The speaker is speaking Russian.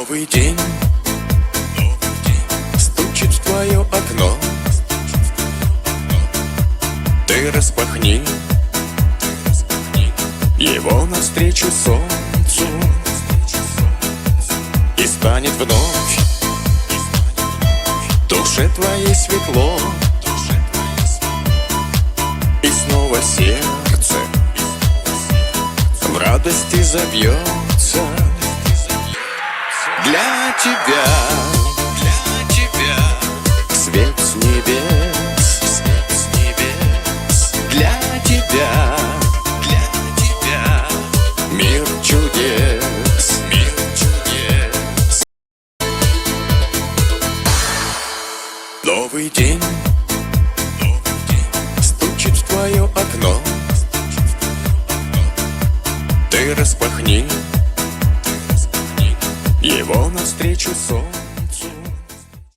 Новый день стучит в твое окно. Ты распахни его навстречу солнцу, и станет вновь в душе твоей светло, и снова сердце в радости забьется. Для тебя свет с небес, для тебя мир чудес, Новый день стучит в твое окно. Ты распахни его навстречу сон.